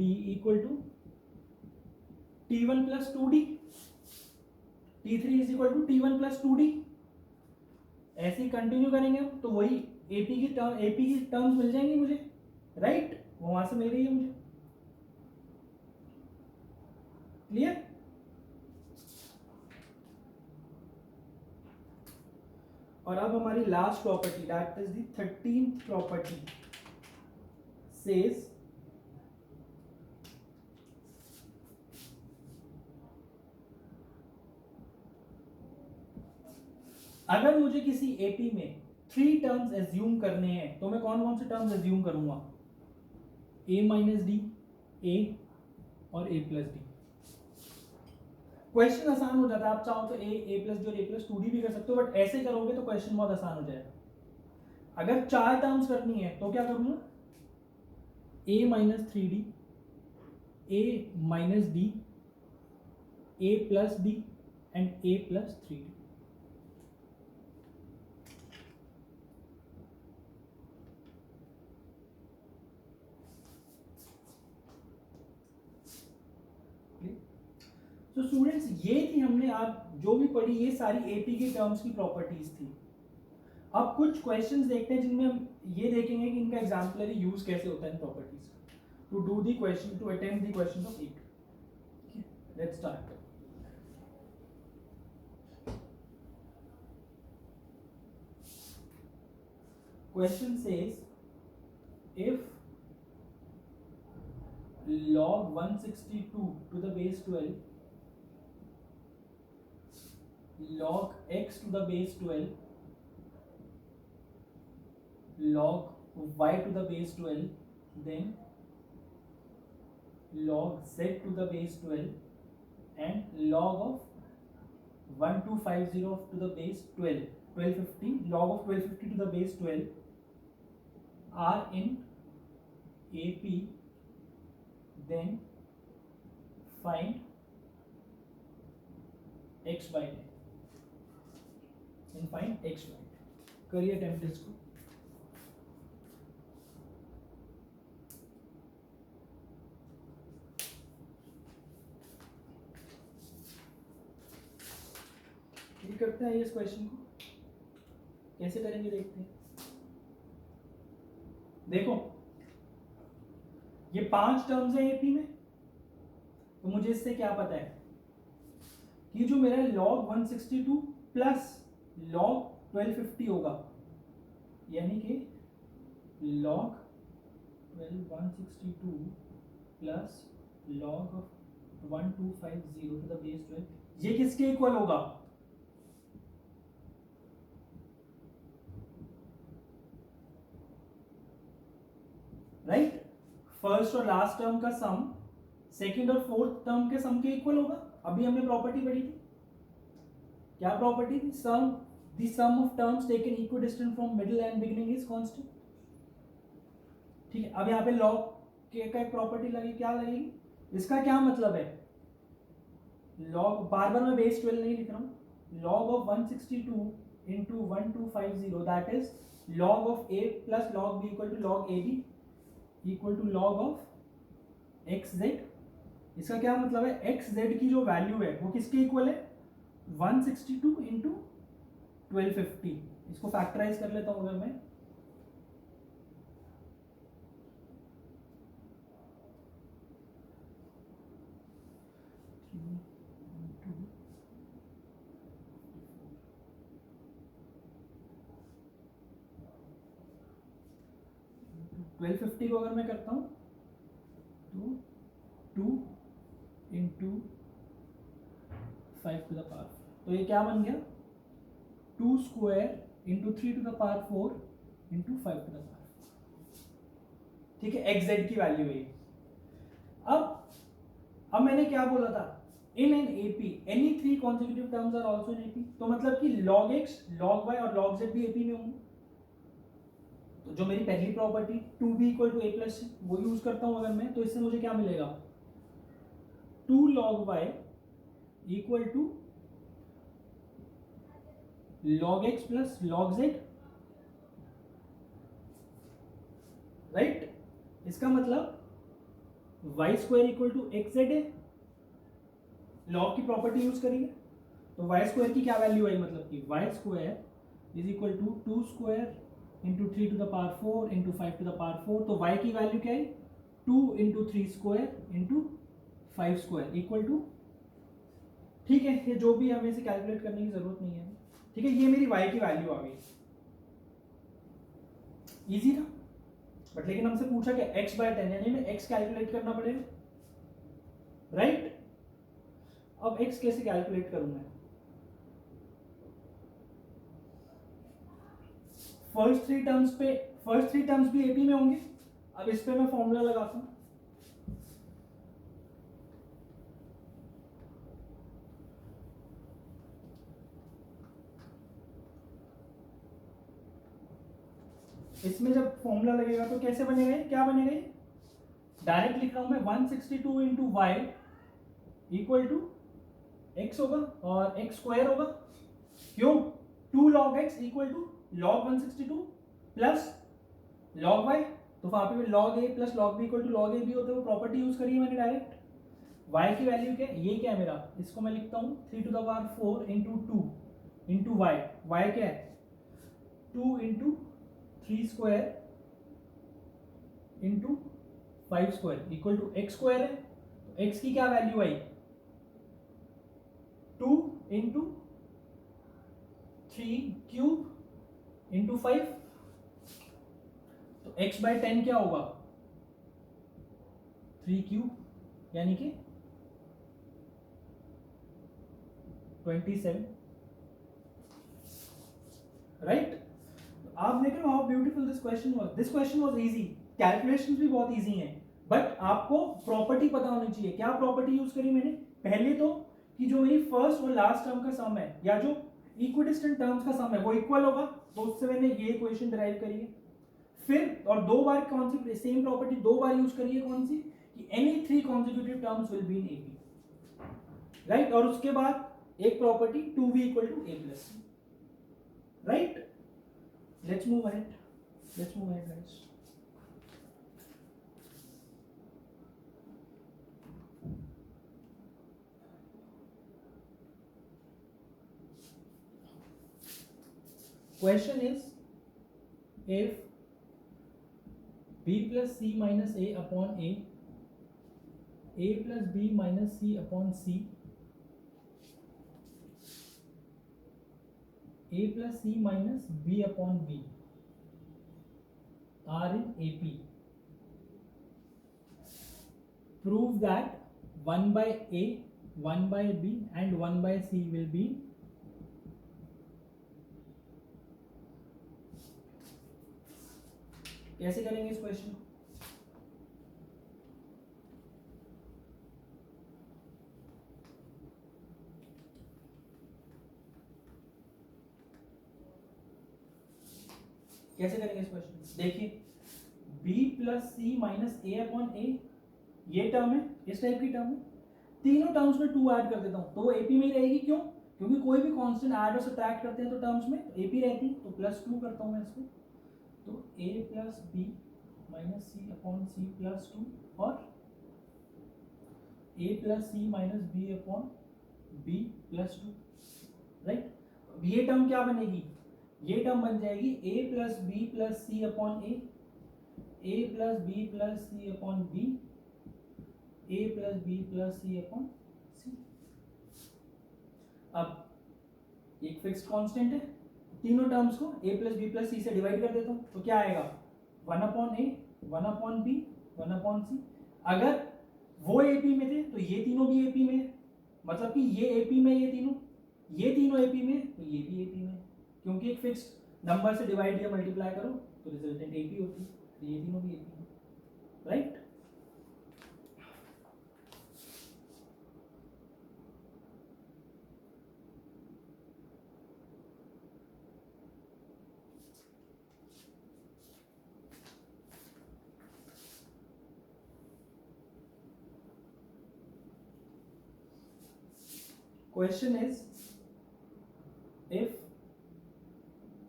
d equal to T1 plus 2d। T3 is equal to T1 plus 2d। ऐसे ही कंटिन्यू करेंगे हम तो वही एपी की टर्म्स मिल जाएंगी मुझे, राइट? वो वहां से मिल रही है मुझे। क्लियर? और अब हमारी last property, that is the 13th property, says अगर मुझे किसी एपी में 3 टर्म्स एज्यूम करने हैं तो मैं कौन कौन से टर्म्स एज्यूम करूंगा? a माइनस डी, a और a प्लस डी। क्वेश्चन आसान हो जाता है, आप चाहो तो a प्लस डी और a प्लस 2d भी कर सकते हो, बट ऐसे करोगे तो क्वेश्चन बहुत आसान हो जाएगा। अगर 4 टर्म्स करनी है तो क्या करूंगा? a minus 3d, a minus D, a plus D and a plus 3d। तो स्टूडेंट्स ये थी हमने आज जो भी पढ़ी, ये सारी एपी के टर्म्स की प्रॉपर्टीज थी। अब कुछ क्वेश्चंस देखते हैं जिनमें हम ये देखेंगे कि इनका एग्जाम्पलरी यूज कैसे होता है इन प्रॉपर्टीज का, to do the question, to attempt the question of AP. Let's start. Question says if log 162 to the base 12, log x to the base 12, log y to the base 12, then log z to the base 12 and log of 1250 to the base 12, 1250, log of 1250 to the base 12 are in AP, then find x by 10। And find x y. करिए attempt इसको। ये करते हैं इस question को, कैसे करेंगे देखते हैं। देखो ये 5 टर्म्स है एपी में, तो मुझे इससे क्या पता है कि जो मेरा log 162 प्लस log 1250 होगा, यानी कि log 162 plus log of 1250 to the base 12, ये किसके इक्वल होगा? राइट, फर्स्ट और लास्ट टर्म का सम सेकंड और फोर्थ टर्म के सम के इक्वल होगा। अभी हमने प्रॉपर्टी पढ़ी थी, क्या प्रॉपर्टी थी? Sum the sum of terms taken equidistant from middle and beginning is constant. ठीक है, अब यहाँ पे लॉग के का एक प्रॉपर्टी लगी, क्या लगेगी? इसका क्या मतलब है? लॉग, बार बार मैं बेस 12 नहीं लिख रहा हूं, log of 162 into 1250 that is log of a plus log b equal to log a b equal to log of x z. इसका क्या मतलब है? एक्स जेड की जो वैल्यू है वो किसके इक्वल है? 162 इंटू 1250। इसको फैक्टराइज कर लेता हूं अगर मैं, ट्वेल्व 50 को अगर मैं करता हूं तो 2 इंटू 5 टू द पावर, तो ये क्या बन गया? 2 square into 3 to the power 4 into 5 to the power. ठीक है, एक्स जेड की वैल्यू है। अब मैंने क्या बोला था? In an AP any 3 consecutive terms are also in AP, तो मतलब कि log x, log y और log z भी एपी में होंगे। तो जो मेरी पहली property 2b equal to a plus वो यूज करता हूं अगर मैं, तो इससे मुझे क्या मिलेगा? 2 log y equal to log x plus log z, right. इसका मतलब y square equal to x z है, लॉग की प्रॉपर्टी यूज करेंगे तो y स्क्वायर की क्या वैल्यू आई? मतलब कि y square is equal to 2 square into 3 to the power 4 into 5 to the power 4, तो y की वैल्यू क्या है? 2 into 3 square into 5 square equal to, ठीक है, ये जो भी हमें इसे कैलकुलेट करने की जरूरत नहीं है। ठीक है, ये मेरी y की वैल्यू आ गई, इजी था। बट लेकिन हमसे पूछा कि x/10 यानी हमें x कैलकुलेट करना पड़ेगा, राइट। अब x कैसे कैलकुलेट करूं मैं? फर्स्ट थ्री टर्म्स भी एपी में होंगे। अब इस पे मैं फॉर्मूला लगाता हूं, इसमें जब फॉर्मूला लगेगा तो कैसे बनेगा? क्या बनेगा? डायरेक्ट लिख रहा हूं मैं, 162 into y equal to x होगा और एक्स स्क्वायर होगा। क्यों? 2 log x equal to log 162 plus log y, तो वहां पे log a plus log b equal to log a b होता है, वो प्रॉपर्टी यूज करी है मैंने डायरेक्ट। y की वैल्यू क्या है? ये क्या है मेरा? इसको मैं लिखता हूं 3 to the power 4 into 2 into y. Y क्या है? 2 into 3 square into 5 square equal to x square है, तो x की क्या वैल्यू आई? 2 इंटू 3 क्यूब इंटू 5, तो x/10 क्या होगा? 3 क्यूब यानी कि 27, राइट। आप देख रहे हो how beautiful this question was. This question was easy, calculations भी बहुत इजी हैं, बट आपको प्रॉपर्टी पता होनी चाहिए। क्या प्रॉपर्टी यूज करी मैंने? पहले तो कि जो मेरी फर्स्ट और लास्ट टर्म का सम है या जो इक्विडिस्टेंट टर्म्स का सम है वो इक्वल होगा, तो उससे मैंने ये इक्वेशन डिराइव करी है। फिर और 2 बार कौन सी सेम प्रॉपर्टी 2 बार यूज करी है? कौन सी? कि any 3 consecutive terms will be in AP, right. और उसके बाद एक property 2b equal to a plus, right? Let's move ahead guys. Question is, if b plus c minus a upon a plus b minus c upon c, a plus c minus b upon b are in AP, prove that 1 by a, 1 by b and 1 by c will be कैसे करेंगे इस question को? कैसे करेंगे इस question? देखिए b plus c minus ए upon ए, ये term है, इस टाइप की टर्म है, तीनों टर्म्स में 2 ऐड कर देता हूं तो वो एपी में ही रहेगी। क्यों? क्योंकि कोई भी कांस्टेंट ऐड और सब्ट्रैक्ट करते हैं तो टर्म्स में तो एपी रहती है, तो +2 करता हूं मैं इसको, तो a plus b minus c upon c plus 2 और a plus c minus b upon b plus 2, right? ये टर्म क्या बनेगी? ये टर्म बन जाएगी a plus b plus c upon a plus b plus c upon b, a plus b plus c upon c. अब एक fix constant है, तीनों टर्म्स को a plus b plus c से डिवाइड कर देता हूं तो क्या आएगा? 1 अपॉन ए, 1 अपॉन बी, 1 अपॉन सी। अगर वो एपी में थे तो ये तीनों भी एपी में, मतलब कि ये एपी में, ये तीनों एपी में, तो ये भी एपी में, क्योंकि एक फिक्स नंबर से डिवाइड या मल्टीप्लाई करो तो रिजल्टेंट एपी होती है, तो ये तीनों भी एपी में, right? Question is, if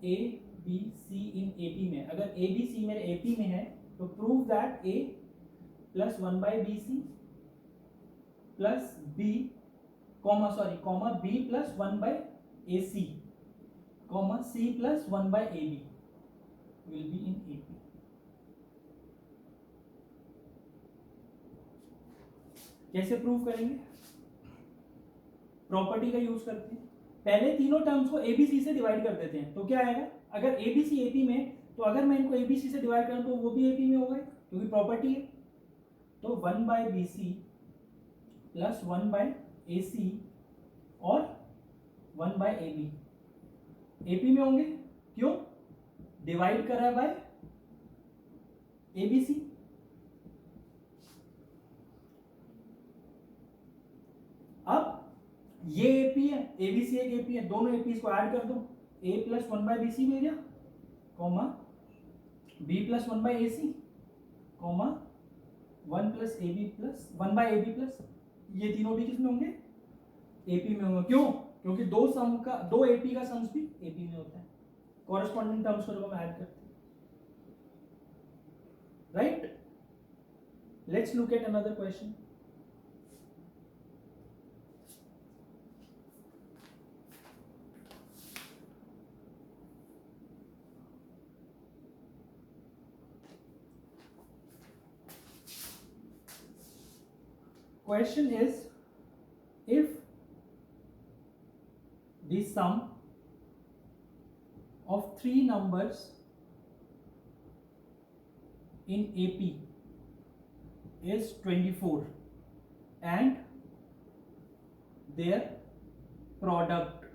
A, B, C in AP में, अगर A, B, C मेरे AP में है तो prove that A plus 1 by BC plus B, comma B plus 1 by AC, comma C plus 1 by AB will be in AP. कैसे prove करेंगे? Property का use करते हैं, पहले तीनों टर्म्स को एबीसी से डिवाइड कर देते हैं तो क्या आएगा? अगर एबीसी एपी में तो अगर मैं इनको एबीसी से डिवाइड करूं तो वो भी एपी में होगा क्योंकि प्रॉपर्टी है। तो 1 by bc plus 1 by ac और 1 बाय एबी एपी में होंगे। क्यों? डिवाइड करा है बाय एबीसी। अब ये एपी है, एबीसी एक एपी है, दोनों एपी को ऐड कर दो, a प्लस 1 बाय बीसी मिल गया, comma b plus 1 by ac, comma 1 plus ab plus 1 by ab plus, ये तीनों भी किसमें होंगे? एपी में होंगे। क्यों? क्योंकि दो एपी का सम्स भी एपी में होता है, कॉरेस्पॉन्डिंग टर्म्स को जब हम ऐड करते हैं, right? Let's look at another question. Question is, if the sum of 3 numbers in AP is 24 and their product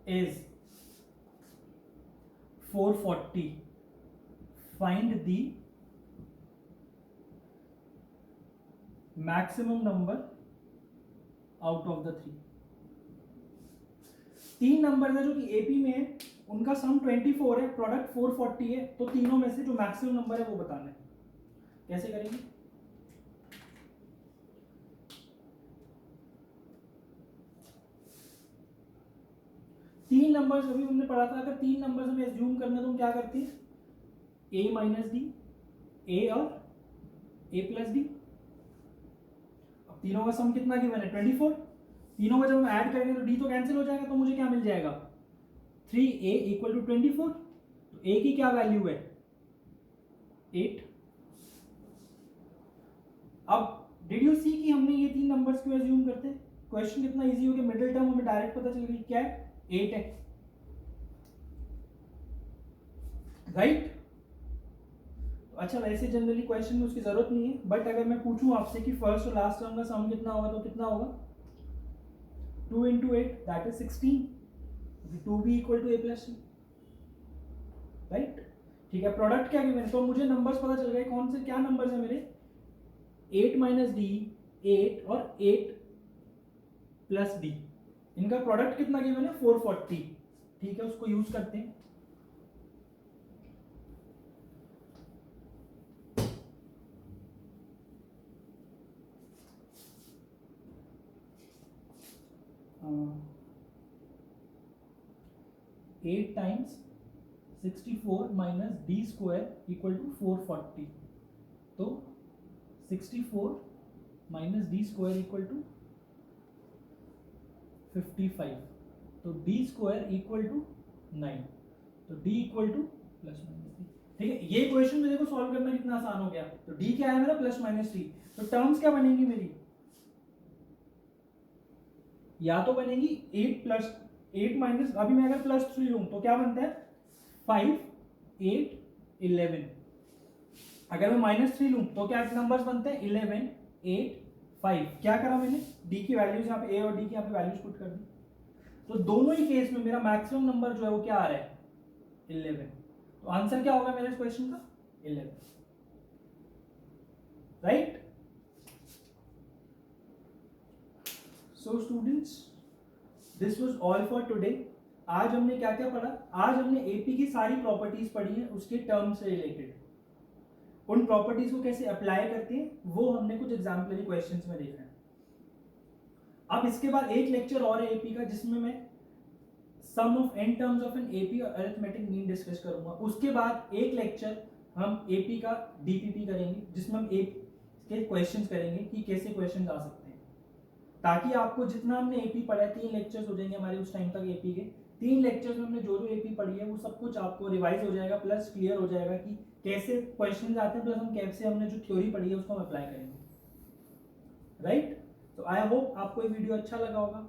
is 440, find the maximum number out of the 3। 3 number है जो कि AP में है, उनका सम 24 है, प्रोडक्ट 440 है, तो तीनों में से जो मैक्सिमम नंबर है वो बताना है। कैसे करेंगे? तीन नंबर्स अभी हमने पढ़ा था, अगर तीन नंबर्स हमें एज्यूम करना तो हम क्या करते हैं, a माइनस डी, a और a प्लस डी। अब तीनों का सम कितना गिवन है 24, तीनों का जब हम ऐड करेंगे तो d तो कैंसिल हो जाएगा, तो मुझे क्या मिल जाएगा 3a इक्वल टू 24। तो a की क्या वैल्यू है 8। अब डिड यू सी कि हमने ये तीन नंबर्स क्यों एज्यूम करते हैं, क्वेश्चन कितना इजी हो गया, मिडिल टर्म हमें डायरेक्ट पता चल गई क्या है 8 है, राइट। तो अच्छा वैसे जनरली क्वेश्चन में उसकी जरूरत नहीं है, बट अगर मैं पूछूं आपसे कि फर्स्ट और लास्ट टर्म का सम कितना होगा तो कितना होगा 2 into 8 that is 16, 2b equal to a plus c, right. ठीक है, प्रोडक्ट क्या गिवन है, तो मुझे नंबर्स पता चल गए कौन से क्या नंबर्स है मेरे 8 माइनस डी, 8 और 8 प्लस डी, इनका प्रोडक्ट कितना गिवन है 440। ठीक है, उसको यूज करते हैं। Eight times 64 minus d square equal to 440, तो 64 minus d square equal to 55, तो डी स्क्वायर इक्वल टू 9, तो d equal to plus minus 3। ठीक है, ये क्वेश्चन में देखो सॉल्व करना कितना आसान हो गया, तो डी क्या है मेरा प्लस माइनस 3, तो टर्म्स क्या बनेंगी मेरी, या तो बनेगी 8 प्लस 8 माइनस, अभी मैं अगर प्लस 3 लूं तो क्या बनता है 5 8 11, अगर मैं माइनस 3 लूं तो क्या नंबर्स बनते हैं 11 8 5। क्या करा मैंने, डी की वैल्यूज यहाँ पे, ए और डी की यहाँ पे वैल्यूज पुट कर दी, तो दोनों ही केस में मेरा मैक्सिमम नंबर जो है वो क्या आ रहा है 11, तो आंसर क्या होगा मेरे इस क्वेश्चन का 11, right. So students this was all for today. आज हमने क्या क्या पढ़ा, आज हमने एपी की सारी प्रॉपर्टीज पढ़ी है, उसके टर्म से रिलेटेड, उन प्रॉपर्टीज को कैसे अप्लाई करते हैं वो हमने कुछ एग्जाम्पलरी क्वेश्चंस में देखा है। अब इसके बाद एक लेक्चर और है एपी का, जिसमें मैं sum of n terms of an AP और अरिथमेटिक मीन डिस्कस करूंगा। उसके बाद एक लेक्चर हम एपी का डीपीपी करेंगे, जिसमें हम एपी के क्वेश्चंस करेंगे कि कैसे क्वेश्चंस आ सकते हैं, ताकि आपको जितना हमने एपी पढ़ा है 3 लेक्चर्स हो जाएंगे हमारे उस टाइम तक एपी के, 3 लेक्चर्स में हमने जो जो एपी पढ़ी है वो सब कुछ आपको रिवाइज हो जाएगा, प्लस क्लियर हो जाएगा कि कैसे क्वेश्चंस आते हैं, प्लस हम कैसे हमने जो थ्योरी पढ़ी है उसको हम अप्लाई करेंगे, राइट। तो आई होप आपको ये वीडियो अच्छा लगा होगा।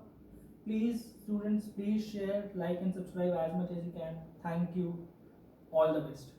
Please students, please share, like and subscribe as much as you can. Thank you, all the best.